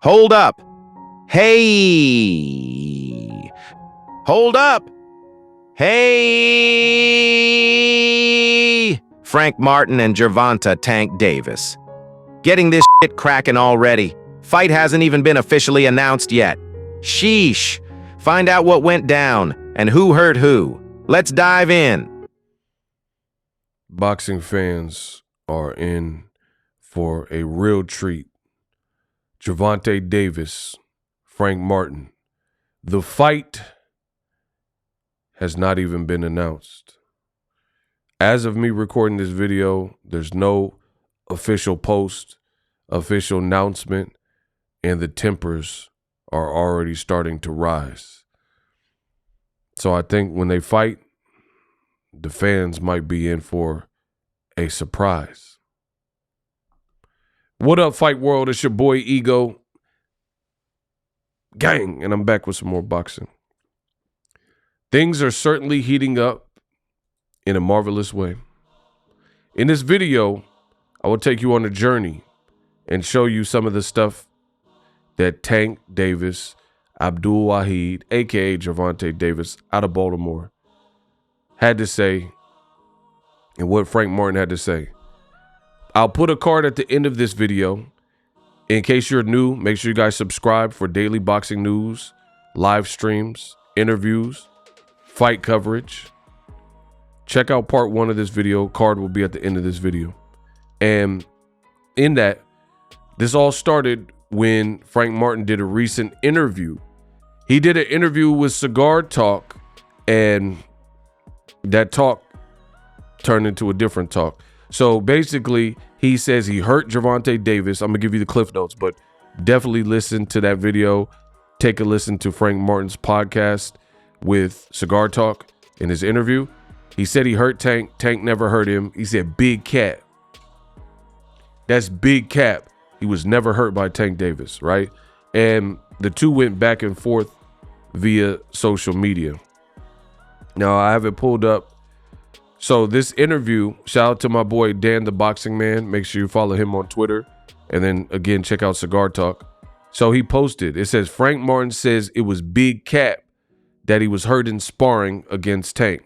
Hold up. Hey. Hold up. Hey. Frank Martin and Gervonta Tank Davis. Getting this shit cracking already. Fight hasn't even been officially announced yet. Sheesh. Find out what went down and who hurt who. Let's dive in. Boxing fans are in for a real treat. Gervonta Davis, Frank Martin. The fight has not even been announced. As of me recording this video, there's no official post, official announcement, and the tempers are already starting to rise. So I think when they fight, the fans might be in for a surprise. What up, Fight World? It's your boy Ego. Gang, and I'm back with some more boxing. Things are certainly heating up in a marvelous way. In this video, I will take you on a journey and show you some of the stuff that Tank Davis, Abdul Wahid, aka Gervonta Davis, out of Baltimore, had to say, and what Frank Martin had to say. I'll put a card at the end of this video. In case you're new, make sure you guys subscribe for daily boxing news, live streams, interviews, fight coverage. Check out part 1 of this video. Card will be at the end of this video. And in that, this all started when Frank Martin did a recent interview. He did an interview with Cigar Talk, and that talk turned into a different talk. So basically, he says he hurt Gervonta Davis. I'm going to give you the cliff notes, but definitely listen to that video. Take a listen to Frank Martin's podcast with Cigar Talk in his interview. He said he hurt Tank. Tank never hurt him. He said big cap. That's big cap. He was never hurt by Tank Davis, right? And the two went back and forth via social media. Now, I have it pulled up. So this interview, shout out to my boy Dan the Boxing Man. Make sure you follow him on Twitter. And then, again, check out Cigar Talk. So he posted, it says, Frank Martin says it was big cap that he was hurt in sparring against Tank,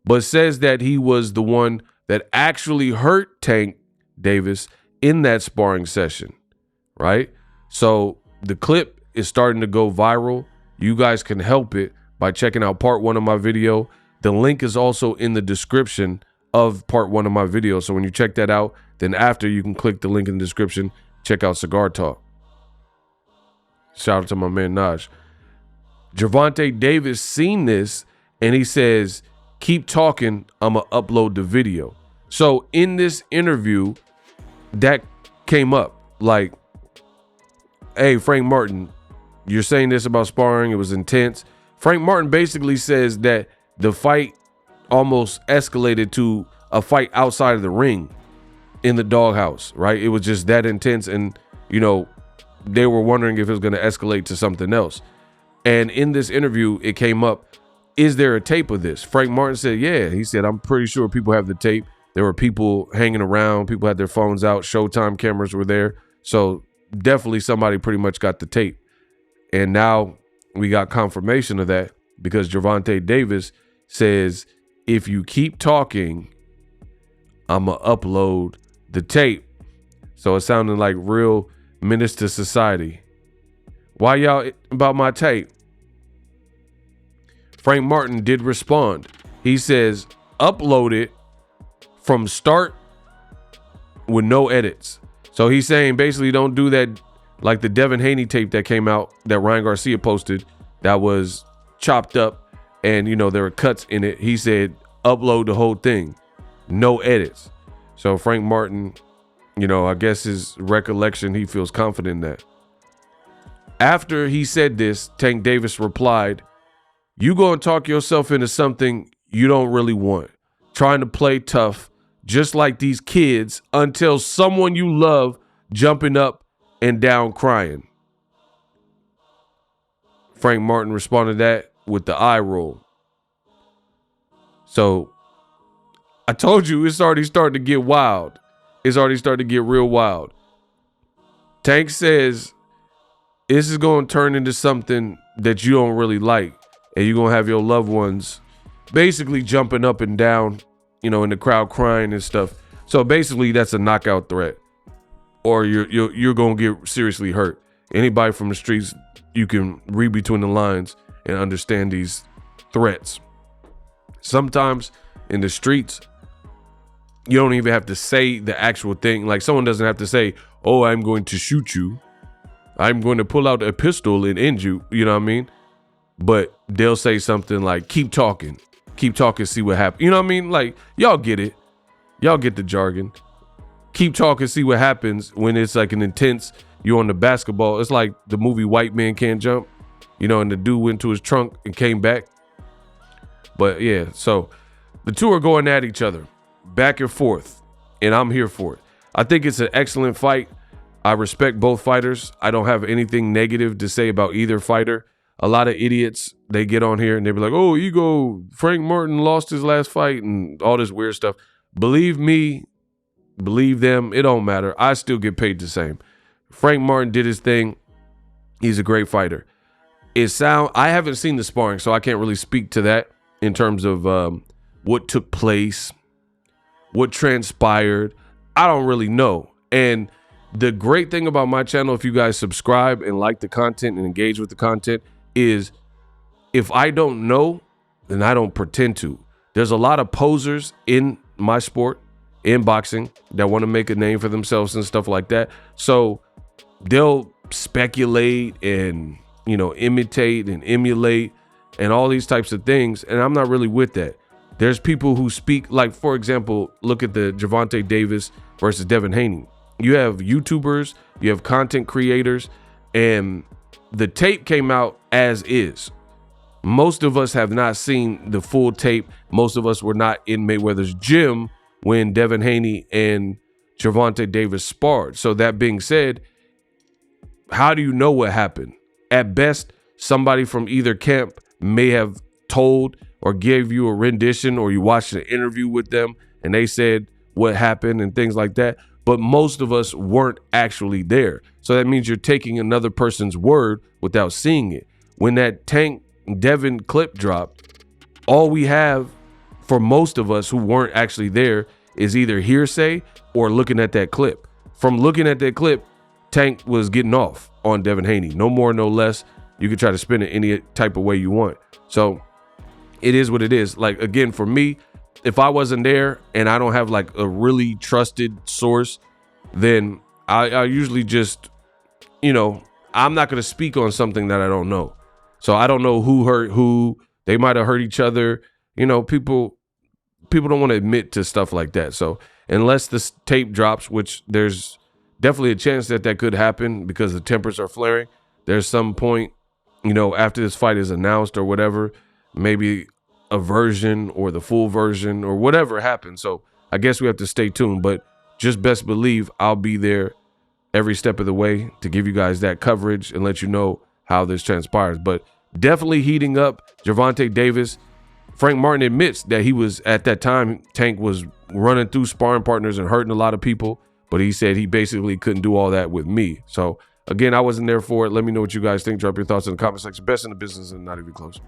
but says that he was the one that actually hurt Tank Davis in that sparring session, right? So the clip is starting to go viral. You guys can help it by checking out part 1 of my video. The link is also in the description of part 1 of my video. So when you check that out, then after you can click the link in the description, check out Cigar Talk. Shout out to my man Naj. Gervonta Davis seen this and he says, keep talking, I'ma upload the video. So in this interview, that came up like, hey, Frank Martin, you're saying this about sparring, it was intense. Frank Martin basically says that the fight almost escalated to a fight outside of the ring in the doghouse, right? It was just that intense, and, you know, they were wondering if it was going to escalate to something else. And in this interview, it came up, is there a tape of this? Frank Martin said, yeah. He said, I'm pretty sure people have the tape. There were people hanging around. People had their phones out. Showtime cameras were there. So definitely somebody pretty much got the tape. And now we got confirmation of that because Gervonta Davis says, if you keep talking, I'ma upload the tape. So it sounded like real menace to society. Why y'all about my tape? Frank Martin did respond. He says, upload it from start with no edits. So he's saying basically don't do that like the Devin Haney tape that came out that Ryan Garcia posted that was chopped up and, you know, there were cuts in it. He said, upload the whole thing, no edits. So Frank Martin, you know, I guess his recollection, he feels confident in that. After he said this, Tank Davis replied, you gonna talk yourself into something you don't really want, trying to play tough, just like these kids, until someone you love jumping up and down crying. Frank Martin responded to that with the eye roll. So I told you it's already starting to get wild. It's already starting to get real wild. Tank says this is going to turn into something that you don't really like, and you're going to have your loved ones basically jumping up and down, you know, in the crowd crying and stuff. So basically that's a knockout threat, or you're going to get seriously hurt. Anybody from the streets, you can read between the lines and understand these threats. Sometimes in the streets, you don't even have to say the actual thing. Like, someone doesn't have to say, oh, I'm going to shoot you, I'm going to pull out a pistol and end you. You know what I mean? But they'll say something like, keep talking, see what happens. You know what I mean? Like, y'all get it. Y'all get the jargon. Keep talking, see what happens. When it's like an intense, you're on the basketball. It's like the movie White Man Can't Jump, you know, and the dude went to his trunk and came back. But yeah, so the two are going at each other back and forth, and I'm here for it. I think it's an excellent fight. I respect both fighters. I don't have anything negative to say about either fighter. A lot of idiots, they get on here and they be like, oh, ego, Frank Martin lost his last fight and all this weird stuff. Believe me, believe them, it don't matter. I still get paid the same. Frank Martin did his thing. He's a great fighter. I haven't seen the sparring, so I can't really speak to that in terms of what took place, what transpired. I don't really know. And the great thing about my channel, if you guys subscribe and like the content and engage with the content, is if I don't know, then I don't pretend to. There's a lot of posers in my sport, in boxing, that want to make a name for themselves and stuff like that. So they'll speculate and, you know, imitate and emulate and all these types of things. And I'm not really with that. There's people who speak, like, for example, look at the Gervonta Davis versus Devin Haney. You have YouTubers, you have content creators, and the tape came out as is. Most of us have not seen the full tape. Most of us were not in Mayweather's gym when Devin Haney and Gervonta Davis sparred. So that being said, how do you know what happened? At best, somebody from either camp may have told or gave you a rendition, or you watched an interview with them and they said what happened and things like that. But most of us weren't actually there. So that means you're taking another person's word without seeing it. When that Tank Devin clip dropped, all we have for most of us who weren't actually there is either hearsay or looking at that clip. From looking at that clip, Tank was getting off on Devin Haney. No more, no less. You can try to spin it any type of way you want. So it is what it is. Like, again, for me, if I wasn't there and I don't have like a really trusted source, then I usually just, you know, I'm not going to speak on something that I don't know. So I don't know who hurt who. They might have hurt each other. You know, people don't want to admit to stuff like that. So unless this tape drops, which there's definitely a chance that that could happen because the tempers are flaring, there's some point, you know, after this fight is announced or whatever, maybe a version or the full version or whatever happens. So I guess we have to stay tuned, but just best believe I'll be there every step of the way to give you guys that coverage and let you know how this transpires. But definitely heating up. Gervonta Davis, Frank Martin admits that he was, at that time, Tank was running through sparring partners and hurting a lot of people, but he said he basically couldn't do all that with me. So again, I wasn't there for it. Let me know what you guys think. Drop your thoughts in the comment section. Best in the business and not even close.